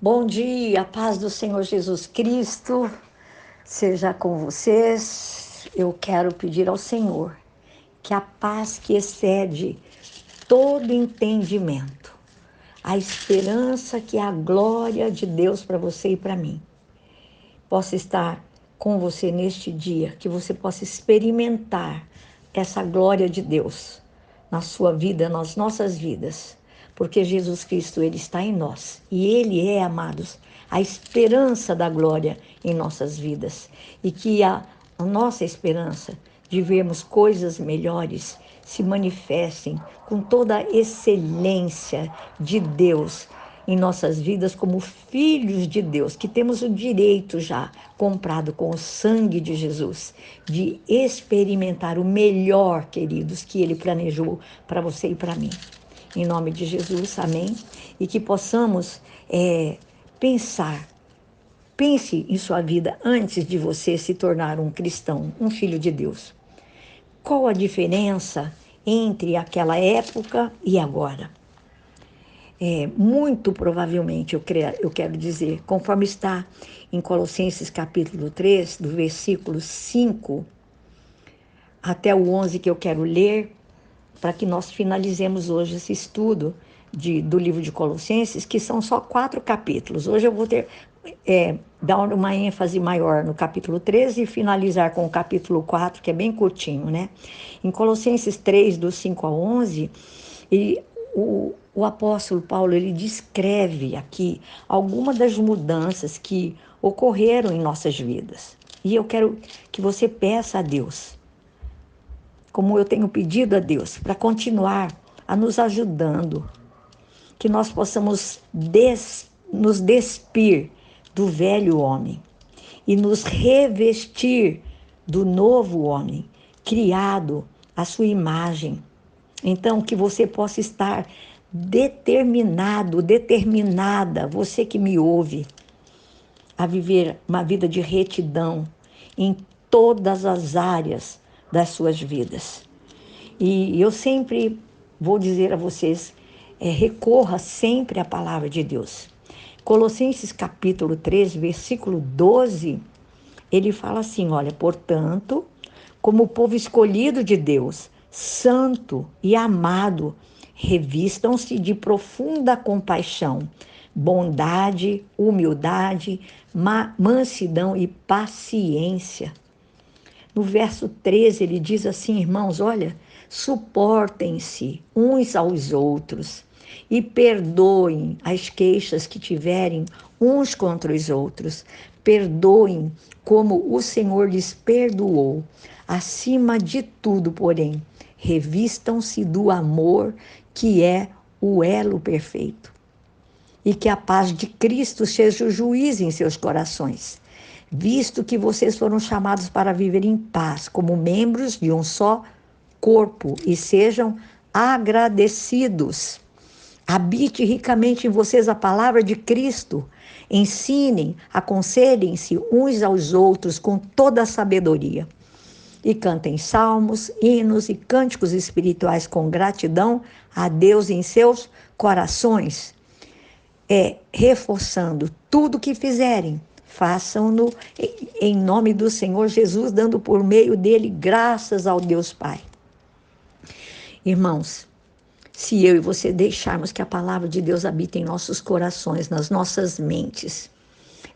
Bom dia, a paz do Senhor Jesus Cristo seja com vocês. Eu quero pedir ao Senhor que a paz que excede todo entendimento, a esperança que é a glória de Deus para você e para mim, possa estar com você neste dia, que você possa experimentar essa glória de Deus na sua vida, nas nossas vidas, porque Jesus Cristo, Ele está em nós e Ele é, amados, a esperança da glória em nossas vidas e que a nossa esperança de vermos coisas melhores se manifestem com toda a excelência de Deus em nossas vidas como filhos de Deus, que temos o direito já comprado com o sangue de Jesus, de experimentar o melhor, queridos, que Ele planejou para você e para mim. Em nome de Jesus, amém? E que possamos pense em sua vida antes de você se tornar um cristão, um filho de Deus. Qual a diferença entre aquela época e agora? Muito provavelmente, eu quero dizer, conforme está em Colossenses capítulo 3, do versículo 5 até o 11, que eu quero ler, para que nós finalizemos hoje esse estudo do livro de Colossenses, que são só 4 capítulos. Hoje eu vou dar uma ênfase maior no capítulo 13 e finalizar com o capítulo 4, que é bem curtinho, né? Em Colossenses 3, do 5 ao 11, o apóstolo Paulo, ele descreve aqui algumas das mudanças que ocorreram em nossas vidas. E eu quero que você peça a Deus, como eu tenho pedido a Deus, para continuar a nos ajudando, que nós possamos nos despir do velho homem e nos revestir do novo homem, criado à sua imagem. Então, que você possa estar determinada, você que me ouve, a viver uma vida de retidão em todas as áreas das suas vidas. E eu sempre vou dizer a vocês, recorra sempre à palavra de Deus. Colossenses capítulo 3, versículo 12, ele fala assim, olha, portanto, como povo escolhido de Deus, santo e amado, revistam-se de profunda compaixão, bondade, humildade, mansidão e paciência. No verso 13, ele diz assim, irmãos, olha, suportem-se uns aos outros e perdoem as queixas que tiverem uns contra os outros. Perdoem como o Senhor lhes perdoou. Acima de tudo, porém, revistam-se do amor, que é o elo perfeito. E que a paz de Cristo seja o juiz em seus corações, visto que vocês foram chamados para viver em paz, como membros de um só corpo, e sejam agradecidos. Habite ricamente em vocês a palavra de Cristo. Ensinem, aconselhem-se uns aos outros com toda a sabedoria. E cantem salmos, hinos e cânticos espirituais com gratidão a Deus em seus corações. Reforçando tudo que fizerem, façam-no em nome do Senhor Jesus, dando por meio dele graças ao Deus Pai. Irmãos, se eu e você deixarmos que a palavra de Deus habite em nossos corações, nas nossas mentes,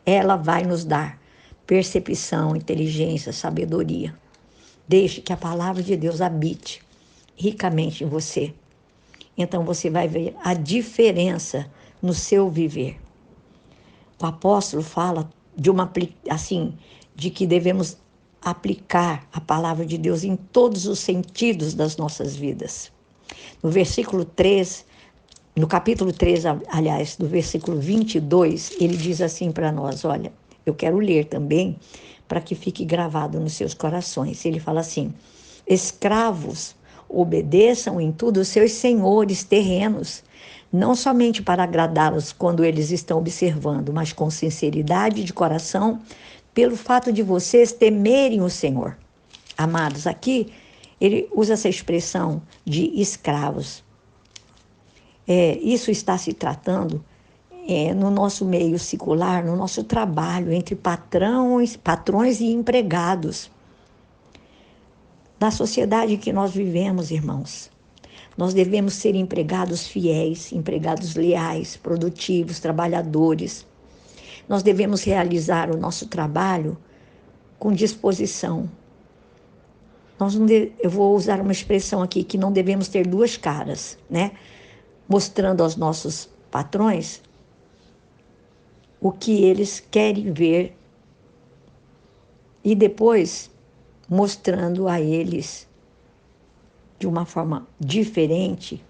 ela vai nos dar percepção, inteligência, sabedoria. Deixe que a palavra de Deus habite ricamente em você. Então você vai ver a diferença no seu viver. O apóstolo fala de que devemos aplicar a palavra de Deus em todos os sentidos das nossas vidas. No versículo 3, no capítulo 3, aliás, do versículo 22, ele diz assim para nós, olha, eu quero ler também para que fique gravado nos seus corações. Ele fala assim, escravos, obedeçam em tudo os seus senhores terrenos, não somente para agradá-los quando eles estão observando, mas com sinceridade de coração, pelo fato de vocês temerem o Senhor. Amados, aqui ele usa essa expressão de escravos. Isso está se tratando no nosso meio secular, no nosso trabalho, entre patrões e empregados. Na sociedade que nós vivemos, irmãos, nós devemos ser empregados fiéis, empregados leais, produtivos, trabalhadores. Nós devemos realizar o nosso trabalho com disposição. Eu vou usar uma expressão aqui, que não devemos ter duas caras, né? Mostrando aos nossos patrões o que eles querem ver e depois mostrando a eles de uma forma diferente,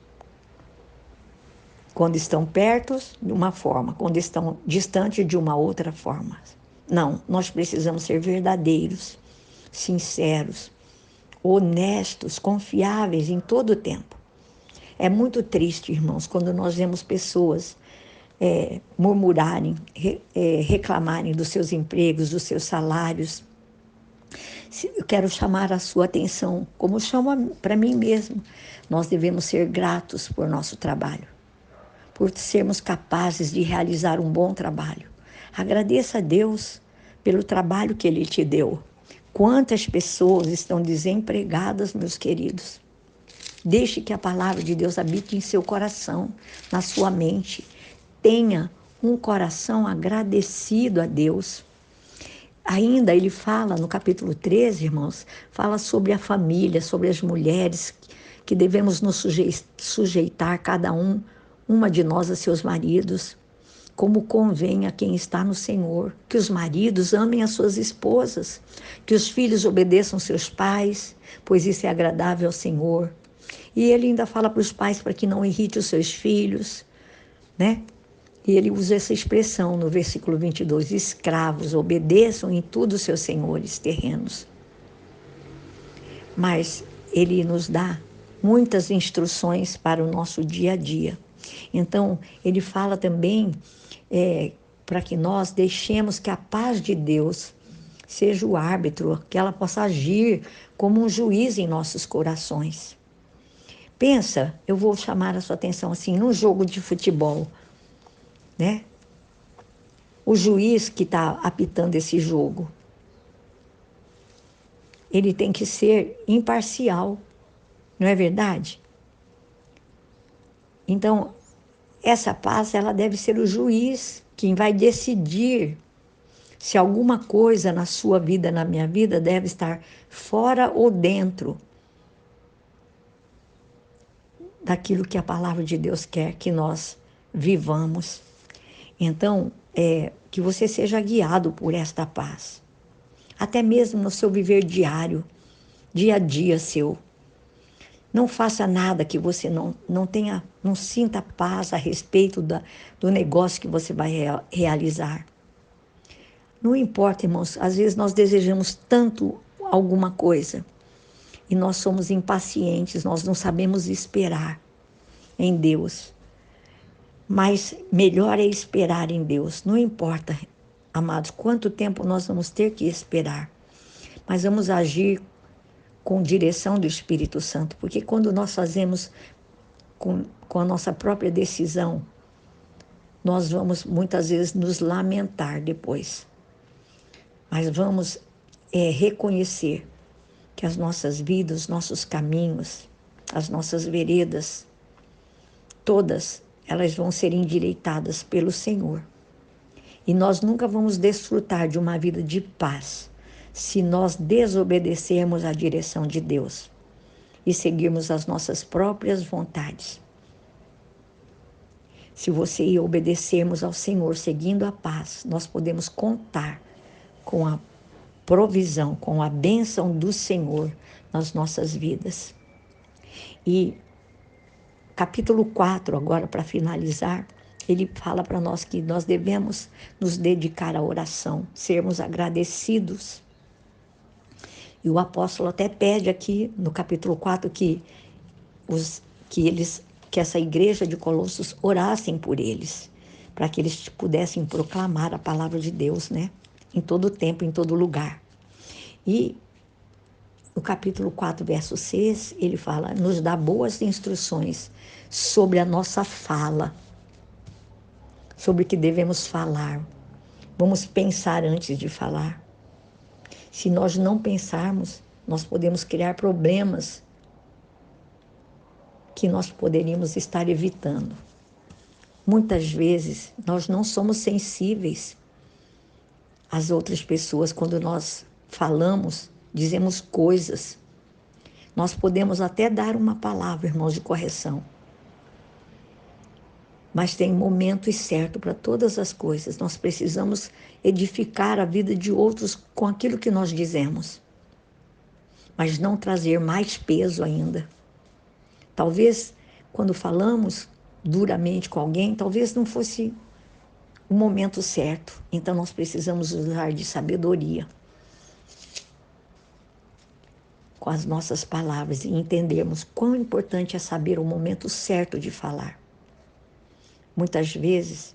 quando estão perto, de uma forma, quando estão distantes, de uma outra forma. Não, nós precisamos ser verdadeiros, sinceros, honestos, confiáveis em todo o tempo. É muito triste, irmãos, quando nós vemos pessoas murmurarem, reclamarem dos seus empregos, dos seus salários. Eu quero chamar a sua atenção, como chamo para mim mesmo. Nós devemos ser gratos por nosso trabalho, por sermos capazes de realizar um bom trabalho. Agradeça a Deus pelo trabalho que Ele te deu. Quantas pessoas estão desempregadas, meus queridos? Deixe que a palavra de Deus habite em seu coração, na sua mente. Tenha um coração agradecido a Deus. Ainda ele fala no capítulo 13, irmãos, fala sobre a família, sobre as mulheres, que devemos nos sujeitar, cada uma de nós, a seus maridos, como convém a quem está no Senhor. Que os maridos amem as suas esposas, que os filhos obedeçam seus pais, pois isso é agradável ao Senhor. E ele ainda fala para os pais para que não irrite os seus filhos, né? E ele usa essa expressão no versículo 22, escravos, obedeçam em tudo os seus senhores terrenos. Mas ele nos dá muitas instruções para o nosso dia a dia. Então, ele fala também para que nós deixemos que a paz de Deus seja o árbitro, que ela possa agir como um juiz em nossos corações. Pensa, eu vou chamar a sua atenção assim, num jogo de futebol, né? O juiz que está apitando esse jogo, ele tem que ser imparcial, não é verdade? Então, essa paz, ela deve ser o juiz quem vai decidir se alguma coisa na sua vida, na minha vida, deve estar fora ou dentro daquilo que a palavra de Deus quer que nós vivamos. Então, que você seja guiado por esta paz, até mesmo no seu viver diário, dia a dia seu. Não faça nada que você não sinta paz a respeito do negócio que você vai realizar. Não importa, irmãos, às vezes nós desejamos tanto alguma coisa e nós somos impacientes, nós não sabemos esperar em Deus. Mas melhor é esperar em Deus. Não importa, amados, quanto tempo nós vamos ter que esperar. Mas vamos agir com direção do Espírito Santo. Porque quando nós fazemos com a nossa própria decisão, nós vamos muitas vezes nos lamentar depois. Mas vamos reconhecer que as nossas vidas, os nossos caminhos, as nossas veredas, todas elas vão ser endireitadas pelo Senhor. E nós nunca vamos desfrutar de uma vida de paz se nós desobedecermos à direção de Deus e seguirmos as nossas próprias vontades. Se você e eu obedecermos ao Senhor, seguindo a paz, nós podemos contar com a provisão, com a bênção do Senhor nas nossas vidas. E capítulo 4, agora para finalizar, ele fala para nós que nós devemos nos dedicar à oração, sermos agradecidos. E o apóstolo até pede aqui no capítulo 4 que essa igreja de Colossos orassem por eles, para que eles pudessem proclamar a palavra de Deus, né? Em todo tempo, em todo lugar. E no capítulo 4, verso 6, ele fala, nos dá boas instruções sobre a nossa fala, sobre o que devemos falar. Vamos pensar antes de falar. Se nós não pensarmos, nós podemos criar problemas que nós poderíamos estar evitando. Muitas vezes nós não somos sensíveis às outras pessoas quando nós falamos, dizemos coisas. Nós podemos até dar uma palavra, irmãos, de correção. Mas tem momento certo para todas as coisas. Nós precisamos edificar a vida de outros com aquilo que nós dizemos. Mas não trazer mais peso ainda. Talvez, quando falamos duramente com alguém, talvez não fosse o momento certo. Então, nós precisamos usar de sabedoria com as nossas palavras e entendermos quão importante é saber o momento certo de falar. Muitas vezes,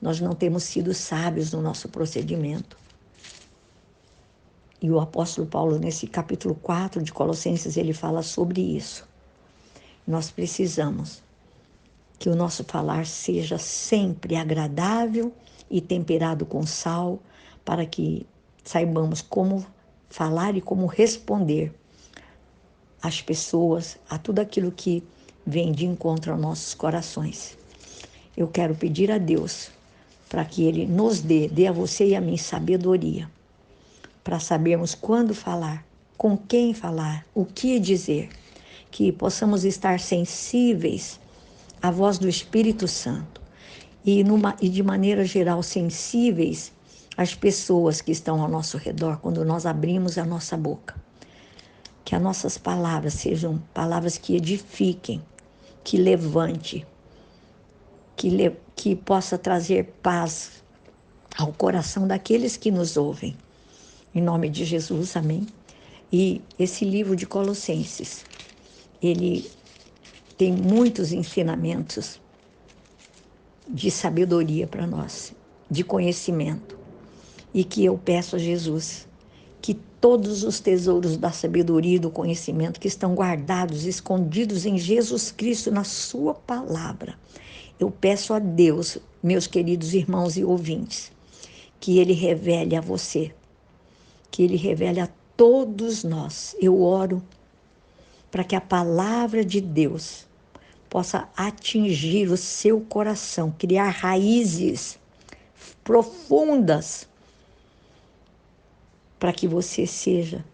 nós não temos sido sábios no nosso procedimento. E o apóstolo Paulo, nesse capítulo 4 de Colossenses, ele fala sobre isso. Nós precisamos que o nosso falar seja sempre agradável e temperado com sal, para que saibamos como falar e como responder às pessoas, a tudo aquilo que vem de encontro aos nossos corações. Eu quero pedir a Deus para que Ele nos dê a você e a mim sabedoria, para sabermos quando falar, com quem falar, o que dizer, que possamos estar sensíveis à voz do Espírito Santo e de maneira geral sensíveis às pessoas que estão ao nosso redor quando nós abrimos a nossa boca. Que as nossas palavras sejam palavras que edifiquem, que levante, que possa trazer paz ao coração daqueles que nos ouvem. Em nome de Jesus, amém? E esse livro de Colossenses, ele tem muitos ensinamentos de sabedoria para nós, de conhecimento. E que eu peço a Jesus que todos os tesouros da sabedoria e do conhecimento que estão guardados, escondidos em Jesus Cristo, na sua palavra, eu peço a Deus, meus queridos irmãos e ouvintes, que Ele revele a você, que Ele revele a todos nós. Eu oro para que a palavra de Deus possa atingir o seu coração, criar raízes profundas, para que você seja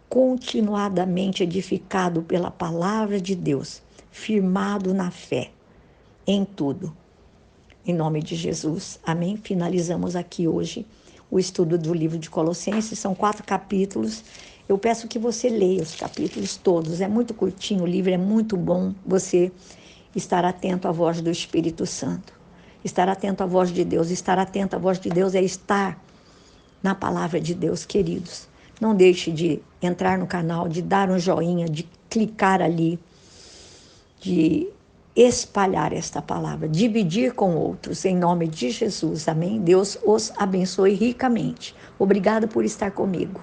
continuadamente edificado pela palavra de Deus, firmado na fé, em tudo. Em nome de Jesus, amém? Finalizamos aqui hoje o estudo do livro de Colossenses, são 4 capítulos. Eu peço que você leia os capítulos todos, é muito curtinho, o livro é muito bom, você estar atento à voz do Espírito Santo, estar atento à voz de Deus. Estar atento à voz de Deus é estar na palavra de Deus, queridos. Não deixe de entrar no canal, de dar um joinha, de clicar ali, de espalhar esta palavra, dividir com outros, em nome de Jesus, amém? Deus os abençoe ricamente. Obrigada por estar comigo.